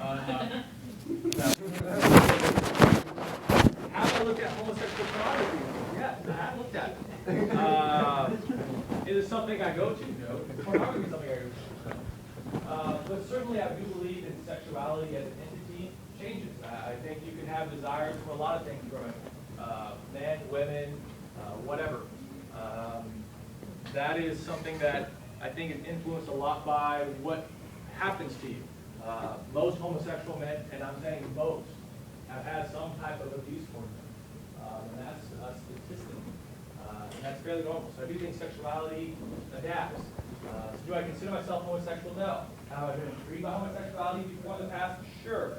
Have I looked at homosexual pornography? Yes, I have looked at it. It is something I go to, pornography is something I go to. But certainly I do believe in sexuality as an entity changes. I think you can have desires for a lot of things growing up. Men, women, whatever. That is something that I think is influenced a lot by what happens to you. Most homosexual men, and I'm saying most, have had some type of abuse for them. And that's a statistic. And that's fairly normal. So I do think sexuality adapts. So do I consider myself homosexual? No. Have I been intrigued by homosexuality before in the past? Sure.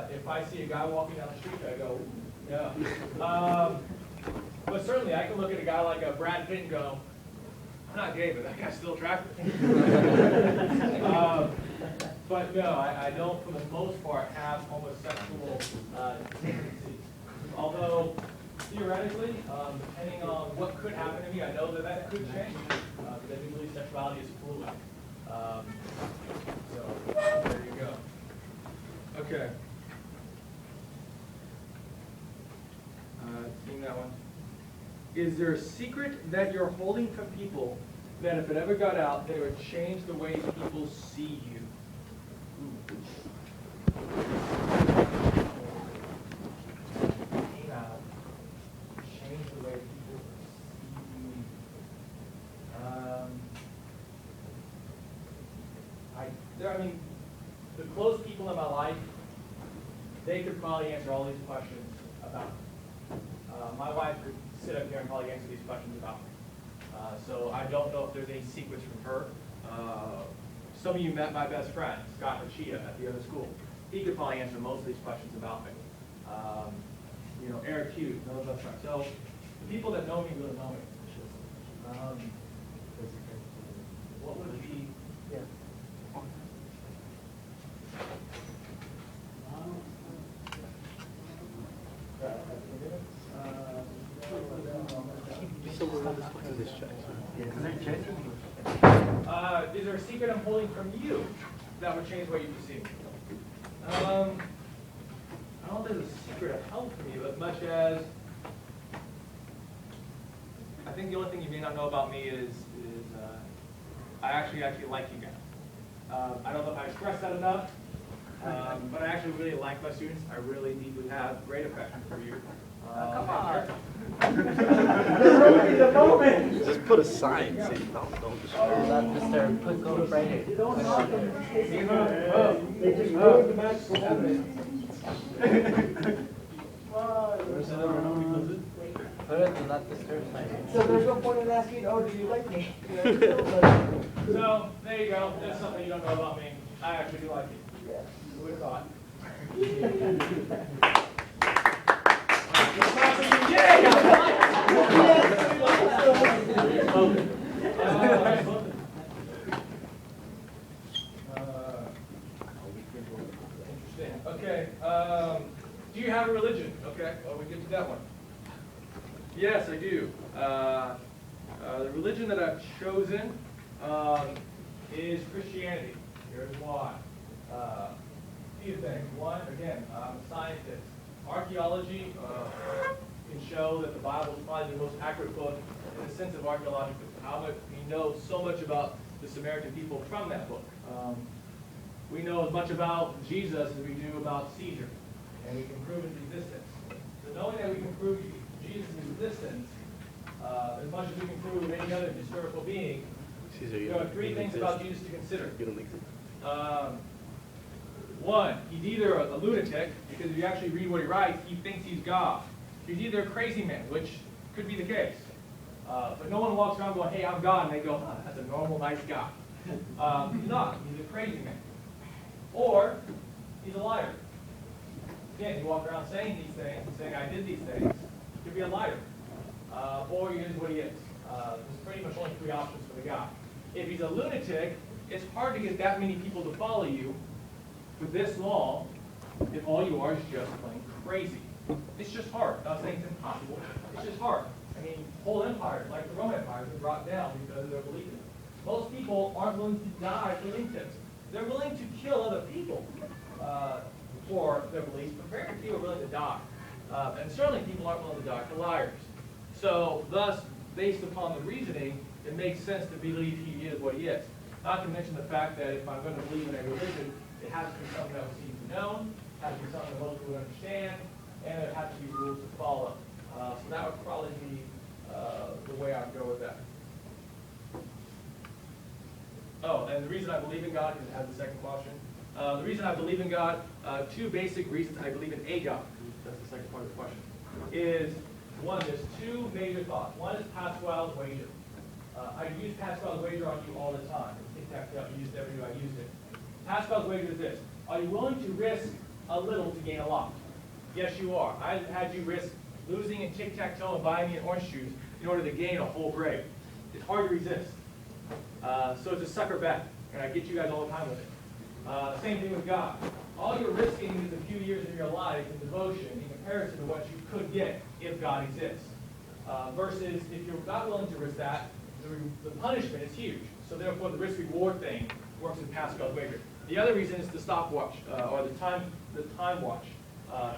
If I see a guy walking down the street, I go, yeah. But certainly I can look at a guy like Brad Pitt and go, I'm not gay, but that guy's still attractive. But no, I don't, for the most part, have homosexual tendencies. Although, theoretically, depending on what could happen to me, I know that could change. Because I do believe sexuality is fluid. So, there you go. Okay. Seeing that one. Is there a secret that you're holding from people that if it ever got out, they would change the way people see you? Change the way people see me. I mean, the close people in my life, they could probably answer all these questions about me. My wife could sit up here and probably answer these questions about me. So I don't know if there's any secrets from her. Some of you met my best friend, Scott Machia, at the other school. He could probably answer most of these questions about me. Eric Hughes, another best friend. So the people that know me really know me. What would be? Yeah. Is there a secret I'm holding from you that would change the way you perceive me? I don't know if there's a secret of help from you as much as I think the only thing you may not know about me is I actually like you guys. I don't know if I expressed that enough, but I actually really like my students. I really deeply have great affection for you. Come on. The moment. Just put a sign. See, don't disturb. Not disturb. Put go right here. They just ruined the match for Put it do not disturb sign. So there's no point in asking, oh, do you like me? So, there you go. That's something you don't know about me. I actually do like you. Yeah. Who would have thought? Interesting. Okay. Do you have a religion? Okay. Well, we get to that one. Yes, I do. The religion that I've chosen is Christianity. Here's why. A few things. One, again, I'm a scientist. Archaeology can show that the Bible is probably the most accurate book in the sense of archaeological. How much we know so much about the Samaritan people from that book. We know as much about Jesus as we do about Caesar, and we can prove his existence. So knowing that we can prove Jesus' existence, as much as we can prove any other historical being, there are three things about Jesus to consider. You don't exist. One, he's either a lunatic, because if you actually read what he writes, he thinks he's God. He's either a crazy man, which could be the case. But no one walks around going, hey, I'm God, and they go, huh, that's a normal, nice guy. He's not. He's a crazy man. Or, he's a liar. Again, he walks around saying these things, saying, I did these things. He could be a liar. Or he is what he is. There's pretty much only three options for the guy. If he's a lunatic, it's hard to get that many people to follow you for this long if all you are is just plain crazy. It's just hard. I'm not saying it's impossible. It's just hard. I mean, whole empires, like the Roman Empire, were brought down because of their belief in it. Most people aren't willing to die for lunatic. They're willing to kill other people. for their beliefs, but very few are willing to die. And certainly people aren't willing to die for liars. So thus, based upon the reasoning, it makes sense to believe he is what he is. Not to mention the fact that if I'm going to believe in a religion, it has to be something that seems known, has to be something that most people understand, and there have to be rules to follow. So that would probably be the way I would go with that. Oh, and the reason I believe in God, because it has the second question. The reason I believe in God, two basic reasons I believe in a God, that's the second part of the question, is one, there's two major thoughts. One is Pascal's wager. I use Pascal's wager on you all the time. Tic-tac-toe, I used it every I used it. Pascal's wager is this: are you willing to risk a little to gain a lot? Yes, you are. I've had you risk losing in tic-tac-toe and buying me an orange juice in order to gain a whole grape. It's hard to resist. So it's a sucker bet, and I get you guys all the time with it. Same thing with God. All you're risking is a few years of your life in devotion in comparison to what you could get if God exists. Versus if you're not willing to risk that, the punishment is huge. So therefore the risk-reward thing works in Pascal's wager. The other reason is the stopwatch, or the time watch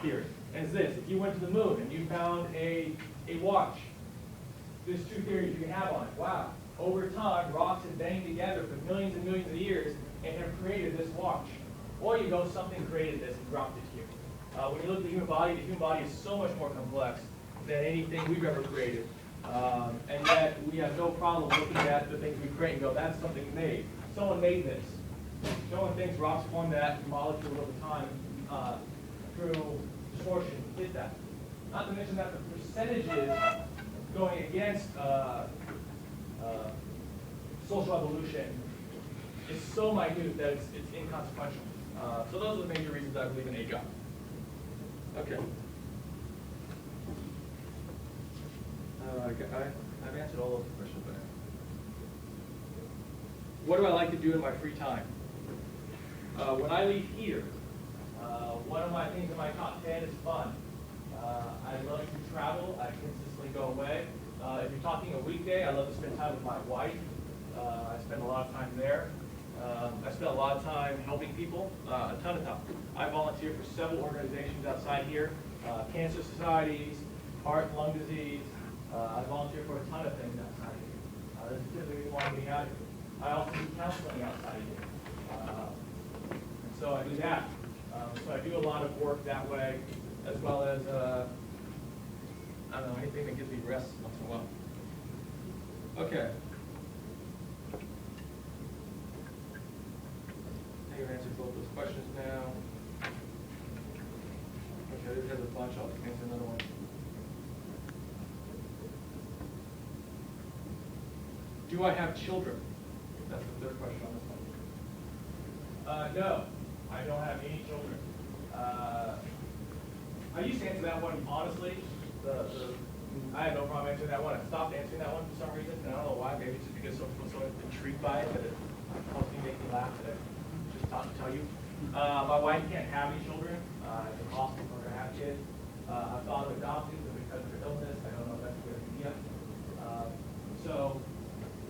theory. And it's this: if you went to the moon and you found a watch, there's two theories you can have on it. Wow. Over time, rocks have banged together for millions and millions of years and have created this watch. Or you go, something created this and dropped it here. When you look at the human body is so much more complex than anything we've ever created. And yet we have no problem looking at the things we create and go, that's something made. Someone made this. No one thinks rocks form that molecule over time through distortion did that. Not to mention that the percentages going against social evolution is so minute that it's inconsequential. So those are the major reasons I believe in a God. Okay. I've answered all of the questions. But what do I like to do in my free time? When I leave here, one of my things in my top 10 is fun. I love to travel. I consistently go away. If you're talking a weekday, I love to spend time with my wife. I spend a lot of time there. I spend a lot of time helping people, a ton of time. I volunteer for several organizations outside here, cancer societies, heart and lung disease. I volunteer for a ton of things outside here. There's typically one being out here. I also do counseling outside here. So I do that. So I do a lot of work that way, as well as, I don't know, anything that gives me rest once in a while. Okay. I think I've answered both those questions now. Okay, there's a bunch. I'll answer another one. Do I have children? That's the third question on this one. No, I don't have any children. I used to answer that one honestly. I had no problem answering that one. I stopped answering that one for some reason. And I don't know why. Maybe it's just because some people are so intrigued by it that it helps me make me laugh that I just thought to tell you. My wife can't have any children. It's impossible for her to have kids. I thought of adopting, but because of her illness, I don't know if that's a good idea. So,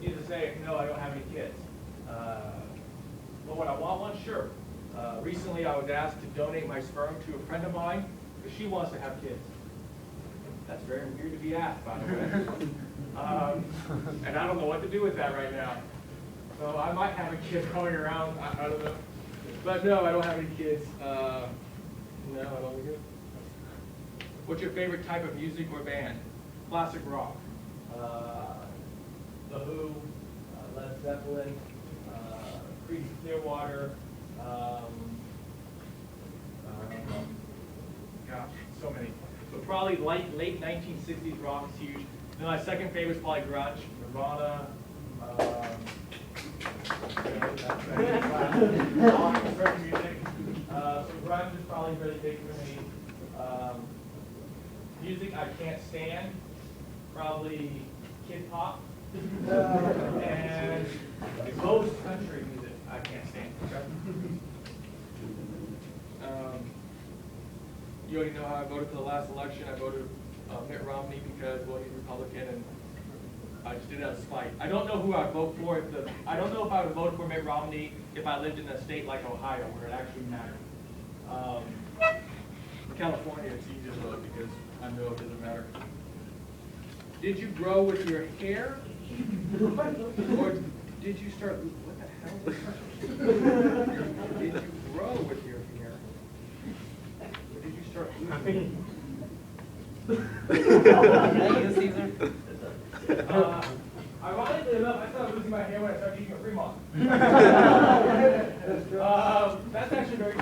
needless to say, no, I don't have any kids. But would I want one? Sure. Recently, I was asked to donate my sperm to a friend of mine because she wants to have kids. That's very weird to be asked, by the way. And I don't know what to do with that right now. So I might have a kid going around. I don't know. But no, I don't have any kids. No, I don't think it. What's your favorite type of music or band? Classic rock. The Who, Led Zeppelin, Creedence Clearwater, gosh, so many. But probably late 1960s rock is huge. Then my second favorite is probably grunge, Nirvana. Certain music. So grunge is probably really big for me. Music I can't stand, probably kid pop. And most country music I can't stand. You already know how I voted for the last election. I voted Mitt Romney because, well, he's Republican, and I just did it out of spite. I don't know who I would vote for. I don't know if I would vote for Mitt Romney if I lived in a state like Ohio where it actually mattered. California, it's easier to vote because I know it doesn't matter. Did you grow with your hair? Or did you start, what the hell is this? Did you grow with your hair? Or did you start losing it? Ironically enough, I started losing my hair when I started eating a Fremont.